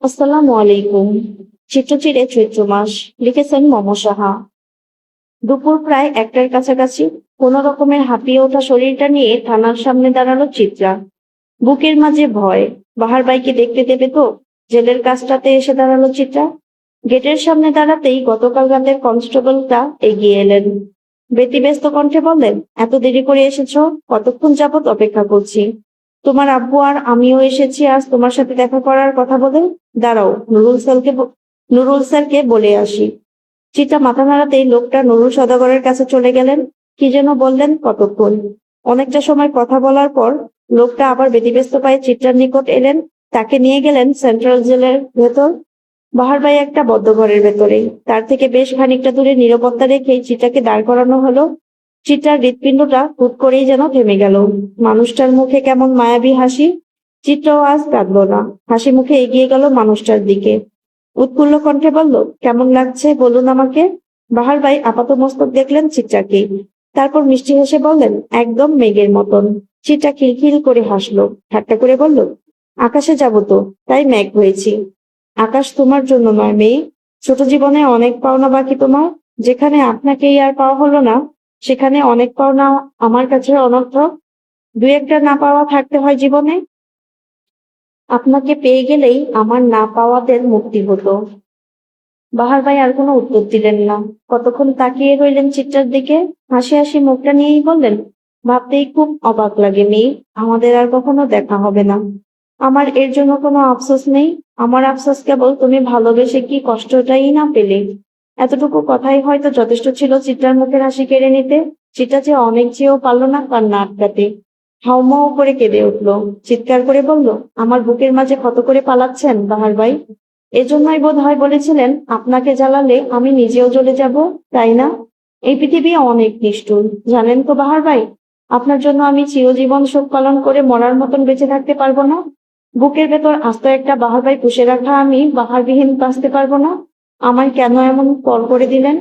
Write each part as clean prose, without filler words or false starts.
আসসালামু আলাইকুম। চিত্রচিরে চৈত্র মাস। লিখেছেন মম সাহা। দুপুর প্রায় একটার কাছাকাছি। কোনো রকমের হাঁপিয়ে ওঠা শরীরটা নিয়ে থানার সামনে দাঁড়ালো চিত্রা। বুকের মাঝে ভয়। বাহার বাইকে দেখতে দেবে তো? জেলের কাছটাতে এসে দাঁড়ালো চিত্রা। গেটের সামনে দাঁড়াতেই গতকাল রাতের কনস্টেবলটা এগিয়ে এলেন। ব্যতিব্যস্ত কণ্ঠে বললেন, এত দেরি করে এসেছো? কতক্ষণ যাবত অপেক্ষা করছি। তোমার আব্বু আর আমিও এসেছি আজ তোমার সাথে দেখা করার কথা বলে। দাঁড়াও, নুরুল স্যারকে বলে আসি। চিতা মাথা নাড়াতেই লোকটা নুরুল সওদাগরের কাছে চলে গেলেন। কি যেন বললেন কতক্ষণ। অনেকটা সময় কথা বলার পর লোকটা আবার ব্যতিব্যস্ত পায়ে চিত্রার নিকট এলেন। তাকে নিয়ে গেলেন সেন্ট্রাল জেলের ভেতর। বাহার ভাই একটা বদ্ধ ঘরের ভেতরে। তার থেকে বেশ খানিকটা দূরে নিরাপত্তা রেখেই চিতাকে দাঁড় করানো হলো। চিতার হৃৎপিণ্ডটা হুট করেই যেন থেমে গেল। মানুষটার মুখে কেমন মায়াবী হাসি। চিত্রাও আজ কাঁদল না। হাসি মুখে এগিয়ে গেল মানুষটার দিকে। উৎফুল্ল কণ্ঠে বলল, কেমন লাগছে বলুন আমাকে। বাহার ভাই আপাতমস্তক দেখলেন চিত্রাকে। তারপর মিষ্টি হেসে বললেন, একদম মেঘের মতন। চিত্রা খিলখিল করে হাসলো। ঠাট্টা করে বলল, আকাশে যাব তো, তাই মেঘ হয়েছি। আকাশ তোমার জন্য নয় মেয়ে। ছোট জীবনে অনেক পাওনা বাকি তোমার। যেখানে আপনাকেই আর পাওয়া হলো না, সেখানে অনেক পাওনা আমার কাছে অনর্থক। দু একটা না পাওয়া থাকতে হয় জীবনে। আপনাকে পেয়ে গেলেই আমার না পাওয়াদের মুক্তি হতো। বাহার ভাই আর কোনো উত্তর দিলেন না। কতক্ষণ তাকিয়ে রইলেন চিত্রার দিকে। হাসি হাসি মুখটা নিয়েই বললেন, ভাবতেই খুব অবাক লাগে মেয়ে, আমাদের আর কখনো দেখা হবে না। আমার এর জন্য কোনো আফসোস নেই। আমার আফসোস কেবল তুমি ভালোবেসে কি কষ্টটাই না পেলে। এতটুকু কথাই হয়তো যথেষ্ট ছিল চিত্রার মুখের হাসি কেড়ে নিতে। চিত্রা যে অনেক চেয়েও পারল না কান্না আটকাতে। হাউমাউ করে কেঁদে উঠল। চিৎকার করে বলল, আমার বুকের মাঝে কত করে পালাচ্ছেন বাহার ভাই। এজন্যই বোধ হয় বলেছিলেন, আপনাকে জ্বালালে আমি নিজেও জ্বলে যাব, তাই না? এই পৃথিবী অনেক নিষ্ঠুর, জানেন তো বাহার ভাই। আপনার জন্য আমি চিরজীবন শোক পালন করে মরার মতন বেঁচে থাকতে পারবো না। বুকের ভেতর আস্ত একটা বাহার ভাই পুষে রাখা আমি বাহারবিহীন বাঁচতে পারবো না। আমায় কেন এমন পর করে দিলেন?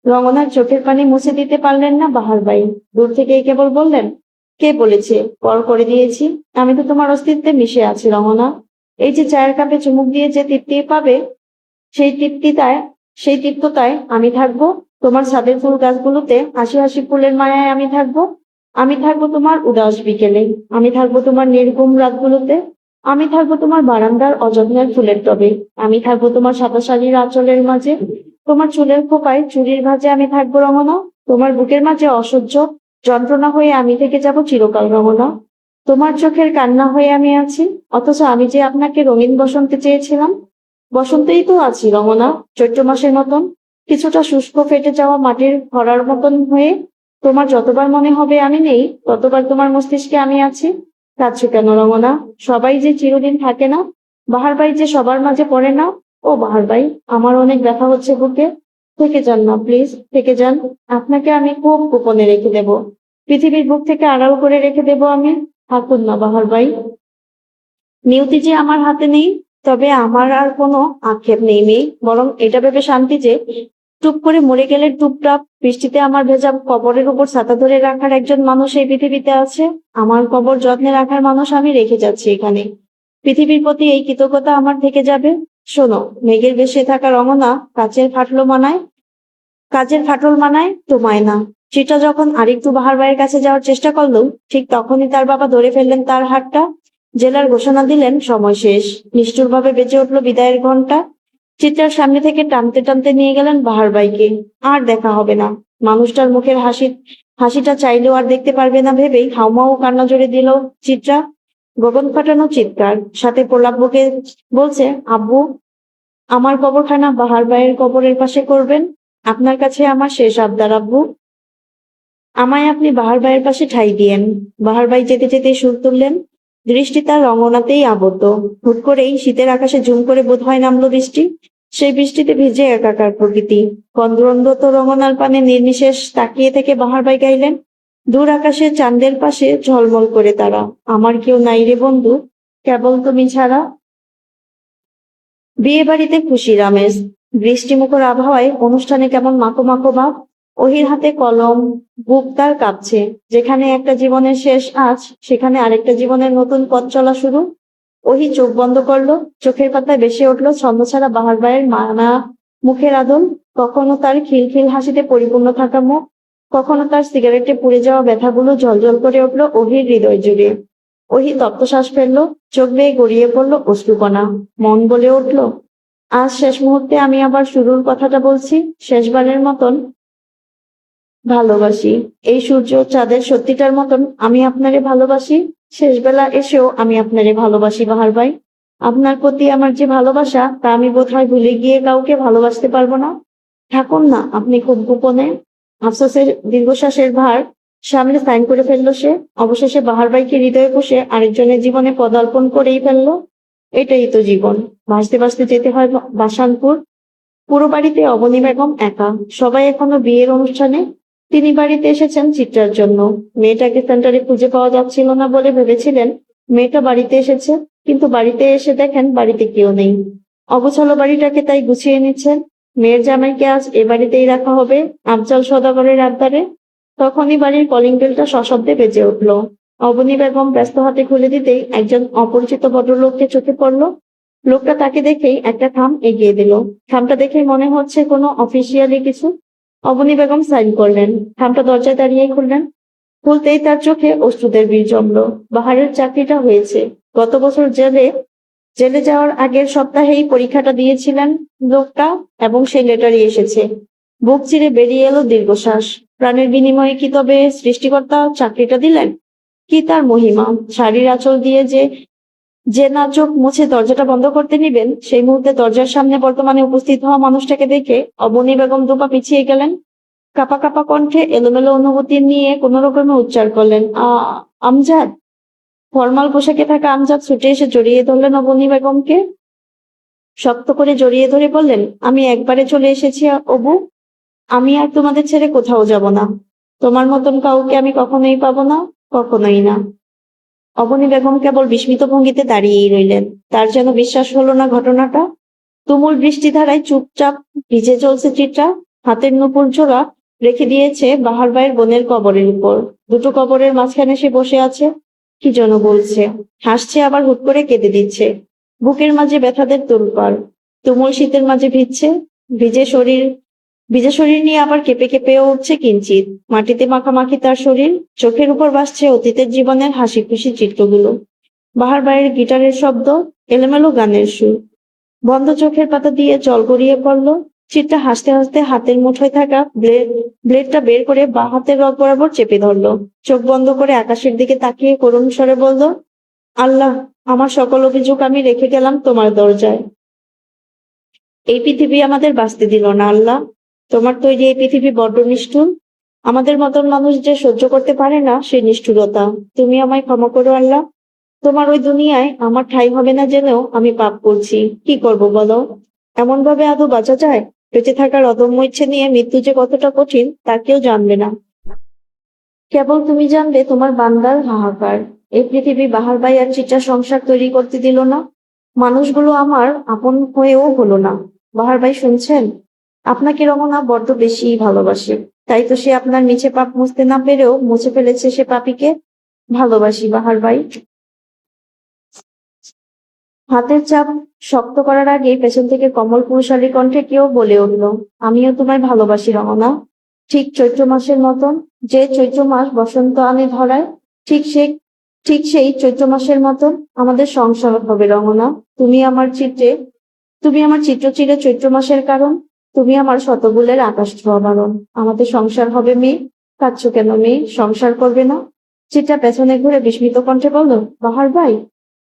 রঙনার চোখের পানি মুছে দিতে পারলেন না বাহার ভাই। দূর থেকেই কেবল বললেন, কে বলেছে পর করে দিয়েছি? আমি তো তোমার অস্তিত্বে মিশে আছি রঙনা। এই যে চায়ের কাপে চুমুক দিয়ে যে তৃপ্তি পাবে, সেই তৃপ্তিতায় সেই তৃপ্ততায় আমি থাকবো। তোমার ছাদের ফুল গাছগুলোতে হাসি হাসি ফুলের মায়ায় আমি থাকবো। আমি থাকবো তোমার উদাস বিকেলে। আমি থাকবো তোমার নির্ঘুম রাতগুলোতে। আমি থাকবো তোমার বারান্দার অযত্নের ফুলের টবে। আমি থাকবো তোমার সাদা শাড়ির আঁচলের মাঝে। তোমার চুলের খোপায় চুড়ির ভাঁজে আমি থাকবো রঙনা। তোমার বুকের মাঝে অসহ্য যন্ত্রণা হয়ে আমি থেকে যাব চিরকাল রঙনা। তোমার চোখের কান্না হয়ে আমি আছি। অথচ আমি যে আপনাকে রঙিন বসন্তে চেয়েছিলাম। বসন্তেই তো আছি রমনা, চৈত্র মাসের মতন। কিছুটা শুষ্ক ফেটে যাওয়া মাটির ভরার মতন হয়ে। তোমার যতবার মনে হবে আমি নেই, ততবার তোমার মস্তিষ্কে আমি আছি। কাঁদছো কেন রমনা? সবাই যে চিরদিন থাকে না। বাহার ভাই যে সবার মাঝে পড়ে না। ও বাহার ভাই, আমার অনেক ব্যথা হচ্ছে বুকে। থেকে যান না প্লিজ, থেকে যান। আপনাকে আমি খুব গোপনে রেখে দেব। পৃথিবীর বুক থেকে আড়াল করে রেখে দেব আমি। থাকুন না বাহার ভাই। নিয়তি যে আমার হাতে নেই, তবে আমার আর কোনো আক্ষেপ নেই মেয়ে, বরং এটা ভেবে শান্তি যে টুপ করে মরে গেলে টুপটাপ বৃষ্টিতে আমার ভেজা কবরের উপর ছাতা ধরে রাখার একজন মানুষ এই পৃথিবীতে আছে। আমার কবর যত্নে রাখার মানুষ আমি রেখে যাচ্ছি এখানে। পৃথিবীর প্রতি এই কৃতজ্ঞতা আমার থেকে যাবে। শোনো, মেঘের বেশে থাকা রঙনা কাজের ফাটল মানায় তোমায় না। চিটা যখন আরেকটু বাহার ভাইয়ের কাছে যাওয়ার চেষ্টা করলো, ঠিক তখনই তার বাবা ধরে ফেললেন তার হাতটা। জেলার ঘোষণা দিলেন, সময় শেষ। নিষ্ঠুরভাবে বেঁচে উঠলো বিদায়ের ঘন্টা। চিত্রার সামনে থেকে টানতে টানতে নিয়ে গেলেন বাহার ভাইকে। আর দেখা হবে না। মানুষটার মুখের হাসিটা চাইলেও আর দেখতে পারবে না ভেবেই হাউমাউ কান্না জড়ে দিল চিত্রা। গগন ফাটানো চিৎকার, সাথে প্রলাপ বকে বলছে, আব্বু, আমার কবরখানা বাহার ভাইয়ের কবরের পাশে করবেন। আপনার কাছে আমার শেষ আবদার আব্বু। আমায় আপনি বাহার ভাইয়ের পাশে ঠাঁই দিয়েন। বাহার ভাই যেতে যেতে সুর তুললেন। দৃষ্টি তার রঙনাতেই আবদ্ধ। হুট করেই শীতের আকাশে ঝুম করে বোধহয় নামলো বৃষ্টি। সেই বৃষ্টিতে ভিজে একাকার প্রকৃতি। কন্দরত রঙনার পানে নির্নিশেষ তাকিয়ে থেকে বাহার ভাই গাইলেন, দূর আকাশে চাঁদের পাশে ঝলমল করে তারা, আমার কেউ নাই রে বন্ধু, কেবল তুমি ছাড়া। বিয়ে বাড়িতে খুশির আমেজ। বৃষ্টিমুখর আবহাওয়ায় অনুষ্ঠানে কেমন মাখো মাখো ভাব। ওহির হাতে কলম, বুক তার কাঁপছে। যেখানে একটা জীবনের শেষ আজ, সেখানে আরেকটা জীবনের নতুন পথ চলা শুরু। ওহি চোখ বন্ধ করলো। চোখের পাতায় ভেসে উঠলো ছন্নছাড়া বাহার ভাইয়ের মায়া মুখের আদল। কখনো তার খিলখিল হাসিতে পরিপূর্ণ থাকা মুখ, কখনো তার সিগারেটে পুড়ে যাওয়া ব্যথাগুলো ঝলঝল করে উঠলো ওহির হৃদয় জুড়ে। ওহি তপ্তশ্বাস ফেললো, চোখ বেয়ে গড়িয়ে পড়লো অশ্রুকণা। মন বলে উঠল, আজ শেষ মুহূর্তে আমি আবার শুরুর কথাটা বলছি, শেষবারের মতন ভালোবাসি। এই সূর্য চাঁদের সত্যিটার মতন আমি আপনারে ভালোবাসি। শেষ বেলা এসেও আমি আপনারে ভালোবাসি বাহার ভাই। আপনার প্রতি আমার যে ভালোবাসা তা আমি বোধহয় ভুলে গিয়ে কাউকে ভালোবাসতে পারবো না। থাকুন না আপনি খুব গোপনে। আফসোসের দীর্ঘশ্বাসের ভার সামনে সাইন করে ফেললো সে। অবশেষে বাহার ভাইকে হৃদয়ে পুষে আরেকজনের জীবনে পদার্পণ করেই ফেললো। এটাই তো জীবন। ভাসতে ভাসতে যেতে হয় বাসানপুর। পুরো বাড়িতে অবনী বেগম একা। সবাই এখনো বিয়ের অনুষ্ঠানে। তিনি বাড়িতে এসেছেন চিত্রার জন্য। মেয়েটাকে সেন্টারে খুঁজে পাওয়া যাচ্ছিল না বলে ভেবেছিলেন মেয়েটা বাড়িতে এসেছে, কিন্তু বাড়িতে এসে দেখেন বাড়িতে কেউ নেই। অগোছালো বাড়িটাকে তাই গুছিয়ে নিচ্ছেন। মেয়ের জামাইকে আজ এ বাড়িতেই রাখা হবে আফজাল সওদাগরের আবদারে। তখনই বাড়ির কলিং বেলটা সশব্দে বেজে উঠল। অবনী বেগম ব্যস্ত হাতে খুলে দিতেই একজন অপরিচিত ভদ্রলোককে চোখে পড়ল। লোকটা তাকে দেখেই একটা খাম এগিয়ে দিল। খামটা দেখে মনে হচ্ছে কোনো অফিসিয়ালি কিছু। অবনী বেগম সাইন করলেন। খামটা দরজায় দাঁড়িয়েই খুললেন। খুলতেই তার চোখে অশ্রুদের বীজ জমল। বাহারের চাকরিটা হয়েছে। গত বছর জেলে যাওয়ার আগের সপ্তাহেই পরীক্ষাটা দিয়েছিলেন লোকটা, এবং সেই লেটারই এসেছে। বুক চিরে বেরিয়ে এলো দীর্ঘশ্বাস। প্রাণের বিনিময়ে কি তবে সৃষ্টিকর্তা চাকরিটা দিলেন? কি তার মহিমা! শাড়ির আঁচল দিয়ে যে না চোখ মুছে দরজাটা বন্ধ করতে নিবেন, সেই মুহূর্তে দরজার সামনে বর্তমানে উপস্থিত হওয়া মানুষটাকে দেখে অবনী বেগম দুপা পিছিয়ে গেলেন। কাপা কাপা কণ্ঠে এলোমেলো অনুভূতি নিয়ে কোন রকমে উচ্চার করলেন, আমজাদ। ফরমাল পোশাকে থাকা আমজাদ ছুটে এসে জড়িয়ে ধরলেন অবনী বেগমকে। শক্ত করে জড়িয়ে ধরে বললেন, আমি একবারে চলে এসেছি অবু। আমি আর তোমাদের ছেড়ে কোথাও যাব না। তোমার মতন কাউকে আমি কখনোই পাবো না, কখনোই না। অবনী বেগম কেবল বিস্মিত ভঙ্গিতে দাঁড়িয়েই রইলেন। তার যেন বিশ্বাস হলো না ঘটনাটা। তুমুল বৃষ্টিধারায় চুপচাপ ভিজে চলছে চিত্রা। হাতের নুপুর জোড়া রেখে দিয়েছে বাহার ভাইয়ের বোনের কবরের উপর। দুটো কবরের মাঝখানে সে বসে আছে। কি যেন বলছে, হাসছে আবার হুট করে কেঁদে দিচ্ছে। বুকের মাঝে ব্যথাদের তোলপাড়। তুমুল শীতের মাঝে ভিজে শরীর নিয়ে আবার কেঁপে কেঁপেও উঠছে কিঞ্চিত। মাটিতে মাখামাখি তার শরীর। চোখের উপর ভাসছে অতীতের জীবনের হাসি খুশি চিত্রগুলো। বাহার ভাইয়ের গিটারের শব্দ, এলোমেলো গানের সুর। বন্ধ চোখের পাতা দিয়ে জল গড়িয়ে পড়ল। চিত্রা হাসতে হাসতে হাতের মুঠোয় থাকা ব্লেডটা বের করে বাঁ হাতের রগ বরাবর চেপে ধরলো। চোখ বন্ধ করে আকাশের দিকে তাকিয়ে করুণ স্বরে বলল, আল্লাহ, আমার সকল অভিযোগ আমি রেখে গেলাম তোমার দরজায়। এই পৃথিবী আমাদের বাঁচতে দিল না আল্লাহ। তোমার তৈরি এই পৃথিবী বড্ড নিষ্ঠুর। আমাদের মতন মানুষ যে সহ্য করতে পারে না সেই নিষ্ঠুরতা। তুমি আমায় ক্ষমা করো আল্লাহ। তোমার ওই দুনিয়ায় আমার ঠাঁই হবে না জেনেও আমি পাপ করছি। কি করব বলো? এমন ভাবে আদৌ বাঁচা যায়? বেঁচে থাকার অদম্য ইচ্ছে নিয়ে মৃত্যু যে কতটা কঠিন তা কেউ জানবে না। কেবল তুমি জানবে তোমার বান্দার হাহাকার। এই পৃথিবী বাহার ভাই আর চিটা সংসার তৈরি করতে দিল না। মানুষগুলো আমার আপন হয়েও হলো না। বাহার ভাই শুনছেন? আপনাকে রমনা বড্ড বেশি ভালোবাসে। তাই তো সে আপনার মিছে পাপ মুছতে না পেরেও মুছে ফেলেছে সে পাপীকে। ভালোবাসি বাহার ভাই। হাতের চাপ শক্ত করার আগেই পেছন থেকে কমল পুরুষালী কণ্ঠে কেউ বলে উঠল, আমিও তোমায় ভালোবাসি রমনা। ঠিক চৈত্র মাসের মতন। যে চৈত্র মাস বসন্ত আনে ধরায়, ঠিক সেই চৈত্র মাসের মতন আমাদের সংসার হবে রমনা। তুমি আমার চিত্র চিরে চৈত্র মাসের কারণ। তুমি আমার শতগুলের আকাশ ছোঁয়া বারণ। আমাদের সংসার হবে মেয়ে। কাঁদছো কেন মেয়ে? সংসার করবে না? চিত্রা পেছনে ঘুরে বিস্মিত কণ্ঠে বলল, বাহার ভাই।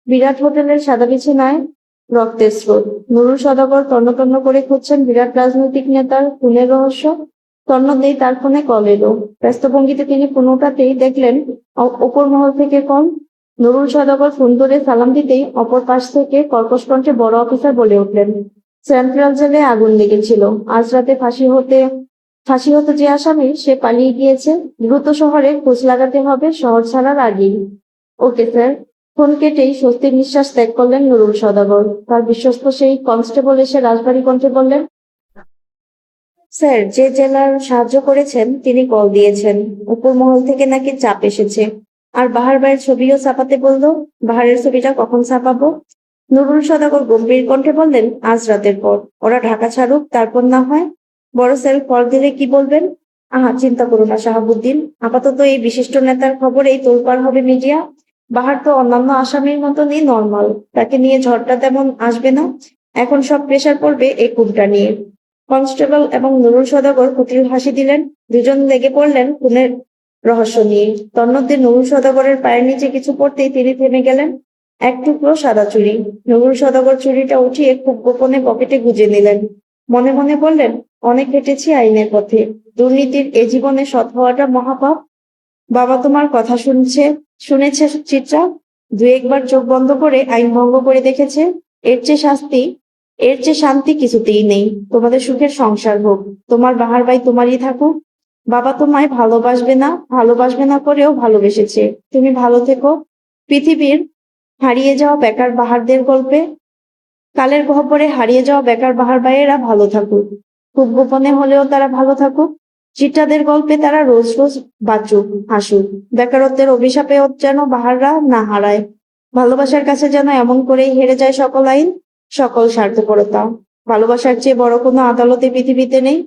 বিরাট হোটেলের সাদা বিছানায় রক্তের স্রোত। নুরুল সওদাগর তন্ন তন্ন করে খুঁজছেন বিরাট রাজনৈতিক নেতার খুনের রহস্য। তন্মধ্যেই তার ফোনে কল এলো। ব্যস্ত ভঙ্গিতে তিনি ফোন ওঠাতেই দেখলেন ওপর মহল থেকে কল। নুরুল সওদাগর ফোন ধরে সালাম দিতেই অপর পাশ থেকে কর্কশ কণ্ঠে বড় অফিসার বলে উঠলেন, সেন্ট্রাল জেলে আগুন লেগেছিল। আজ রাতে ফাঁসি হতে যে আসামি সে পালিয়ে গিয়েছে। দ্রুত শহরে খোঁজ লাগাতে হবে শহর ছাড়ার আগেই। Okay sir. ফোন কেটেই স্বস্তির নিঃশ্বাস ত্যাগ করলেন নুরুল সওদাগর। তার বিশ্বস্ত সেই কনস্টেবল এসে রাজবাড়ী কণ্ঠে বললেন, স্যার, যে জেলার সাহায্য করেছেন তিনি কল দিয়েছেন। উপর মহল থেকে নাকি চাপ এসেছে। আর বাহার ভাইয়ের ছবিও ছাপাতে বললো। বাহারের ছবিটা কখন ছাপাবো? নুরুল সদাগর গম্ভীর কণ্ঠে বললেন, আজ রাতের পর। ওরা ঢাকা ছাড়ুক, তারপর না হয়। বড় সেল ফল দিলে কি বলবেন? আহা, চিন্তা করো না শাহাবুদ্দিন, আপাতত এই বিশিষ্ট নেতার খবরেই তোলপাড় হবে মিডিয়া। বাহার তো অন্যান্য আসামির মতনই নর্মাল, তাকে নিয়ে ঝড়টা তেমন আসবে না। এখন সব প্রেশার পড়বে এই খুনটা নিয়ে। কনস্টেবল এবং নুরুল সদাগর কুটিল হাসি দিলেন। দুজন লেগে পড়লেন খুনের রহস্য নিয়ে। তন্মধ্যে নুরুল সদাগরের পায়ের নিচে কিছু পড়তেই তিনি থেমে গেলেন। এক টুকরো সাদা চুড়ি। নুরুল সদাগর চুড়িটা উঠিয়ে খুব গোপনে পকেটে গুজে নিলেন। মনে মনে বললেন, অনেক হেঁটেছি আইনের পথে, দুর্নীতির এ জীবনে সৎ হওয়াটা মহাপাপ। বাবা তোমার কথা শুনেছে চিত্রা, দু একবার চোখ বন্ধ করে আইন ভঙ্গ করে দেখেছে। এর চেয়ে শাস্তি, এর চেয়ে শান্তি কিছুতেই নেই। তোমাদের সুখের সংসার হোক, তোমার বাহার ভাই তোমারই থাকুক। বাবা তোমায় ভালোবাসবে না করেও ভালোবেসেছে। তুমি ভালো থেকো। পৃথিবীর হারিয়ে যাওয়া বেকার বাহারদের গল্পে, কালের গহ্বরে হারিয়ে যাওয়া বেকার বাহার ভাইয়েরা ভালো থাকুক, খুব গোপনে হলেও তারা ভালো থাকুক। চিটাদের গল্পে তারা রোজ রোজ বাঁচুক, হাসুক। বেকারত্বের অভিশাপেও যেন বাহাররা না হারায়। ভালোবাসার কাছে যেন এমন করেই হেরে যায় সকল আইন, সকল স্বার্থপরতা। ভালোবাসার চেয়ে বড় কোনো আদালতে পৃথিবীতে নেই।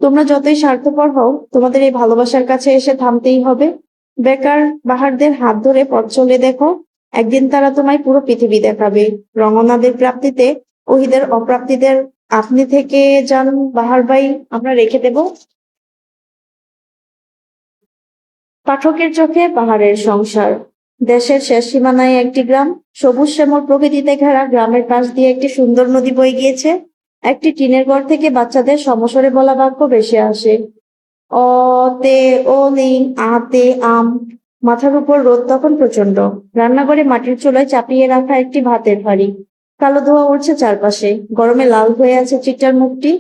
তোমরা যতই স্বার্থপর হও, তোমাদের এই ভালোবাসার কাছে এসে থামতেই হবে। বেকার বাহারদের হাত ধরে পথ চলে দেখো, একদিন তারা তোমায় পুরো পৃথিবী দেখাবে। রঙ্গনাদের প্রাপ্তিতে, ওহিদের অপ্রাপ্তিদের আপনি থেকে যান বাহার ভাই, আমরা রেখে দেব। পাঠকের চোখে পাহাড়ের সংসার। দেশের শেষ সীমানায় একটি গ্রাম, সবুজ শ্যামল প্রকৃতিতে ঘেরা। গ্রামের পাশ দিয়ে একটি সুন্দর নদী বয়ে গিয়েছে। একটি টিনের ঘর থেকে বাচ্চাদের সমস্বরে বলা বাক্য ভেসে আসে, অ তে লিং আতে আম। মাথার উপর রোদ তখন প্রচন্ড। রান্নাঘরে মাটির চুলায় চাপিয়ে রাখা একটি ভাতের হাঁড়ি, কালো ধোঁয়া উঠছে চারপাশে। গরমে লাল হয়ে আছে চিটার মুখটি।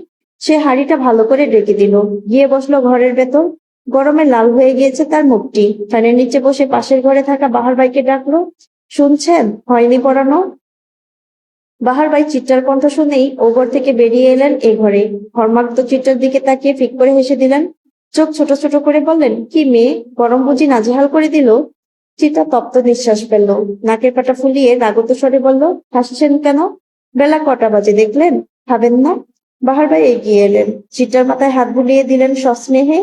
সে হাঁড়িটা ভালো করে ডেকে দিল, গিয়ে বসলো ঘরের ভেতর। গরমে লাল হয়ে গিয়েছে তার মুখটি। ফ্যানের নিচে বসে পাশের ঘরে থাকা বাহার ভাইকে ডাকলো, শুনছেন, হয়নি পড়ানো? বাহার ভাই চিত্রার কণ্ঠ শুনেই ও ঘর থেকে বেরিয়ে এলেন এ ঘরে। ঘর্মাক্ত চিত্রার দিকে তাকিয়ে ফিক করে হেসে দিলেন। চোখ ছোট ছোট করে বললেন, কি মেয়ে, গরম বুঝি নাজেহাল করে দিল? চিত্রা তপ্ত নিঃশ্বাস ফেলল, নাকের পাটা ফুলিয়ে রাগত স্বরে বলল, হাসছেন কেন? বেলা কটা বাজে দেখলেন? খাবেন না? বাহার ভাই এগিয়ে এলেন, চিত্রার মাথায় হাত বুলিয়ে দিলেন সস্নেহে।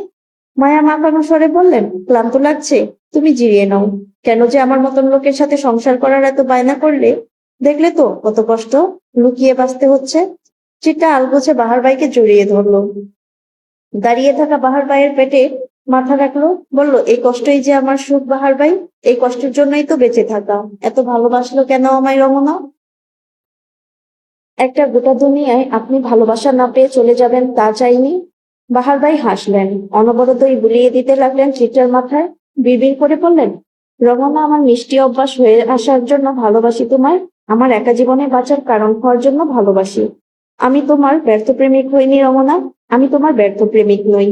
মায়া মাখানো স্বরে বললেন, ক্লান্ত লাগছে? তুমি জিরিয়ে নাও। কেন যে আমার মতন লোকের সাথে সংসার করার এত বায়না করলে? দেখলে তো কত কষ্ট, লুকিয়ে বাঁচতে হচ্ছে। চিত্রা আলগোছে বাহার ভাইকে জড়িয়ে ধরলো। দাঁড়িয়ে থাকা বাহার ভাইয়ের পেটে মাথা রাখলো, বলল, এই কষ্টই যে আমার সুখ বাহার ভাই, এই কষ্টের জন্যই তো বেঁচে থাকা। এত ভালোবাসলো কেন আমায় রমনা? একটা গোটা দুনিয়ায় আপনি ভালোবাসা না পেয়ে চলে যাবেন তা চাইনি। বাহার ভাই হাসলেন, অনবরতই বুলিয়ে দিতে লাগলেন চিত্রার মাথায়। বিড়বিড় করে বললেন, রমনা, আমার মিষ্টি অভ্যাস হয়ে আসার জন্য ভালোবাসি তোমায়। আমার একা জীবনে বাঁচার কারণ হওয়ার জন্য ভালোবাসি। আমি তোমার ব্যর্থ প্রেমিক হইনি রমনা, আমি তোমার ব্যর্থ প্রেমিক নই।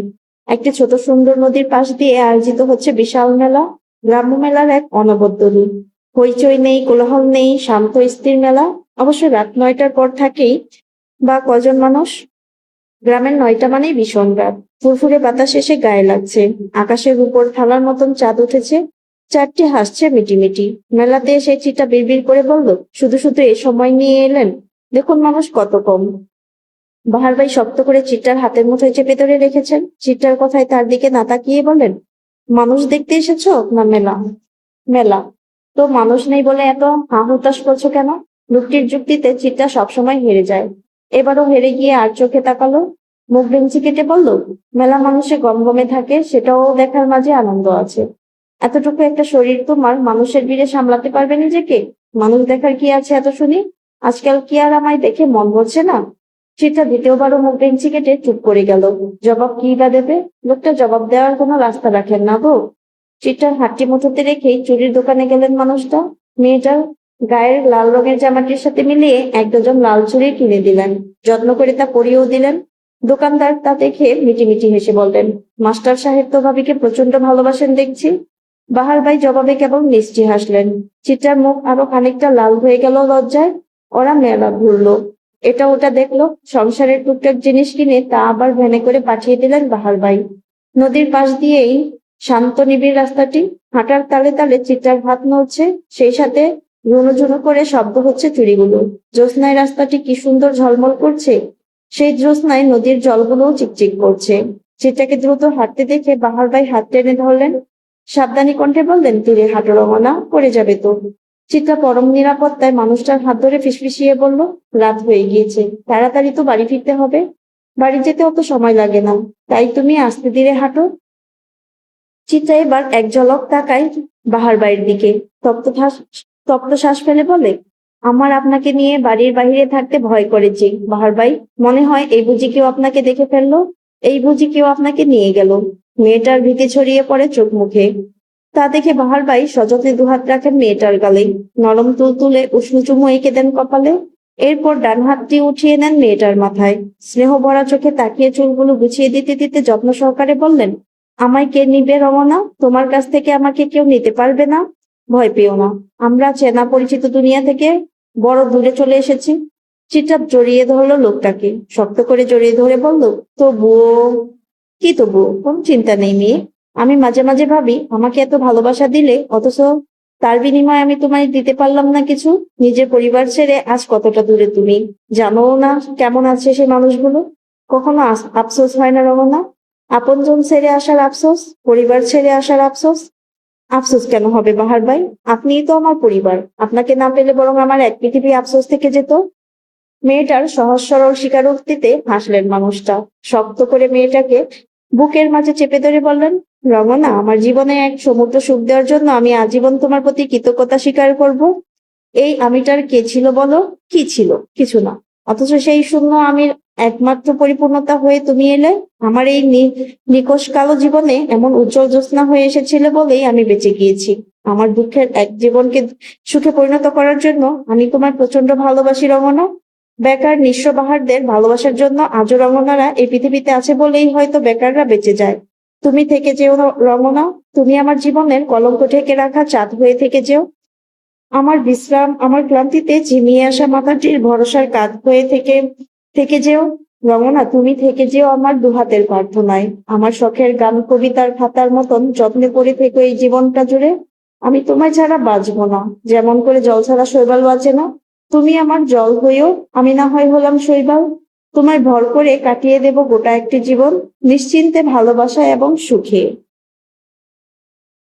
একটি ছোট সুন্দর নদীর পাশ দিয়ে আয়োজিত হচ্ছে বিশাল মেলা, গ্রাম্য মেলার এক অনবদ্য রূপ। হইচই নেই, কোলাহল নেই, শান্ত স্থির মেলা। অবশ্য রাত 9টার পর থাকেই বা কজন মানুষ। গ্রামের 9টা মানেই ভীষণ রাত। ফুরফুরে বাতাস এসে গায়ে লাগছে। আকাশের উপর থালার মতন চাঁদ উঠেছে। চাঁদটি হাসছে মিটিমিটি। মেলাতে এসে চিতা বিড়বিড় করে বলল, শুধু শুধু এ সময় নিয়ে এলেন? দেখুন মানুষ কত কম। বাহার ভাই শক্ত করে চিত্রার হাতের মুঠোয় চেপে ধরে রেখেছেন। চিত্রার কথায় তার দিকে না তাকিয়ে বলেন, মানুষ দেখতে এসেছো না মেলা? মেলা। তো মানুষ নেই বলে এত হা হুতাশ করছো কেন? লোকটির যুক্তিতে চিত্রা সবসময় হেরে যায়। এবারও হেরে গিয়ে আর চোখে তাকালো। মুখ ভেঙচি কেটে বলল, মেলা মানুষে গমগমে থাকে, সেটাও দেখার মাঝে আনন্দ আছে। এতটুকু একটা শরীর তোমার মানুষের ভিড়ে সামলাতে পারবে নিজেকে? মানুষ দেখার কি আছে এত শুনি? আজকাল কি আর আমায় দেখে মন বলছে না? চিত্রা দ্বিতীয়বারও মুখ ভেঙচি কেটে চুপ করে গেল। জবাব কি বা দেবে? লোকটা জবাব দেওয়ার কোনো রাস্তা রাখেন না গো। চিত্রার হাতটি মুঠোতে রেখেই চুরির দোকানে গেলেন মানুষটা। মেয়েটার গায়ের লাল রঙের জামাটির সাথে মিলিয়ে 1 ডজন লাল চুড়ি কিনে দিলেন। যত্ন করে তা পরিয়েও দিলেন। দোকানদার তা দেখে মিটিমিটি হেসে বললেন, মাস্টার সাহেব তো ভাবিকে প্রচন্ড ভালোবাসেন দেখছি। বাহার ভাই জবাবে কেবল মিষ্টি হাসলেন। চিত্রার মুখ আরো খানিকটা লাল হয়ে গেল লজ্জায়। ওরা মেলা ঘুরলো, এটা ওটা দেখলো। সংসারের টুকটাক জিনিস কিনে তা আবার ভ্যানে করে পাঠিয়ে দিলেন বাহার ভাই। নদীর পাশ দিয়েই শান্ত নিবিড় রাস্তাটি, হাঁটার তালে তালে চিত্রার হাত নড়ছে, সেই সাথে ঝুনু করে শব্দ হচ্ছে চুড়িগুলো। জ্যোৎস্নায় রাস্তাটি কি সুন্দর ঝলমল করছে, সেই জ্যোৎস্নায় নদীর জলগুলোও চিকচিক করছে। চিত্রাকে দ্রুত হাঁটতে দেখে বাহার ভাই হাত টেনে ধরলেন, সাবধানী কণ্ঠে বললেন, ধীরে হাঁটো রমনা, পড়ে যাবে তো। চিত্রা পরম নিরাপত্তায় মানুষটার হাত ধরে ফিসফিসিয়ে বলল, রাত হয়ে গিয়েছে, তাড়াতাড়ি তো বাড়ি ফিরতে হবে। বাড়ি যেতে অত সময় লাগে না, তাই তুমি আস্তে ধীরে হাঁটো। চিত্রা এবার এক ঝলক তাকায় বাহার বাড়ির দিকে, তপ্ত শ্বাস ফেলে বলে, আমার আপনাকে নিয়ে বাড়ির বাইরে থাকতে ভয় করেছি বাহার ভাই। মনে হয় এই বুঝি কেউ আপনাকে দেখে ফেললো, এই বুঝি কেউ আপনাকে নিয়ে গেল। মেয়েটার ভীতি ছড়িয়ে পড়ে চোখ মুখে। তা দেখে বাহার ভাই সযত্নে দুহাত রাখেন মেয়েটার গালে, নরম তুলতুলে উষ্ণ চুমু এঁকে দেন কপালে। এরপর ডান হাতটি উঠিয়ে নেন মেয়েটার মাথায়, স্নেহ ভরা চোখে তাকিয়ে চুলগুলো গুছিয়ে দিতে দিতে যত্ন সহকারে বললেন, আমায় কে নিবে রমনা? তোমার কাছ থেকে আমাকে কেউ নিতে পারবে না। ভয় পেও না, আমরা চেনা পরিচিত দুনিয়া থেকে বড় দূরে চলে এসেছি। চিত্রা জড়িয়ে ধরলো লোকটাকে, শক্ত করে জড়িয়ে ধরে বলল, তবুও। কি তবুও? কোন চিন্তা নেই মেয়ে। আমি মাঝে মাঝে ভাবি, আমাকে এত ভালোবাসা দিলে, অথচ তার বিনিময়ে আমি তোমায় দিতে পারলাম না কিছু। নিজের পরিবার ছেড়ে আজ কতটা দূরে তুমি, জানোও না কেমন আছে সে মানুষগুলো। কখনো আফসোস হয় না রমনা? আপনজন ছেড়ে আসার আফসোস, পরিবার ছেড়ে আসার আফসোস। আফসোস কেন হবে বাহার ভাই? আপনিই তো আমার পরিবার, আপনাকে না পেলে বরং আমার এক পৃথিবী আফসোস থেকে যেত। মেয়েটার সহজ সরল স্বীকারোক্তিতে হাসলেন মানুষটা, শক্ত করে মেয়েটাকে বুকের মাঝে চেপে ধরে বললেন, রমনা, আমার জীবনে এক সমুদ্র সুখ দেওয়ার জন্য আমি আজীবন তোমার প্রতি কৃতজ্ঞতা স্বীকার করব। এই আমিটার কে ছিল বলো? কি ছিল? কিছু না। অথচ সেই শূন্য আমির একমাত্র পরিপূর্ণতা হয়ে তুমি এলে। আমার এই নিকষ কালো জীবনে এমন উজ্জ্বল জ্যোৎস্না হয়ে এসেছিল বলেই আমি বেঁচে গিয়েছি। আমার দুঃখের এক জীবনকে সুখে পরিণত করার জন্য আমি তোমার প্রচন্ড ভালোবাসি রমনা। বেকার নিঃস্ব বাহারদের ভালোবাসার জন্য আজও রমনারা এই পৃথিবীতে আছে বলেই হয়তো বেকাররা বেঁচে যায়। তুমি থেকে যেও রমনা, তুমি আমার জীবনের কলঙ্ক ঢেকে রাখা চাঁদ হয়ে থেকে যেও। আমার বিশ্রাম, আমার ক্লান্তিতে ঝিমিয়ে আসা মাথাটির ভরসার কাঁধ হয়ে থেকে থেকে যেও রমনা, তুমি থেকে যেও আমার দুহাতের প্রার্থনায়। আমার শখের গান কবিতার খাতার মতন যত্নে পড়ে থেকো এই জীবনটা জুড়ে। আমি তোমায় ছাড়া বাঁচবো না, যেমন করে জল ছাড়া শৈবাল বাঁচে না। তুমি আমার জল হইও, আমি না হয় হলাম শৈবাল। তোমায় ভর করে কাটিয়ে দেব গোটা একটি জীবন, নিশ্চিন্তে, ভালোবাসা এবং সুখে।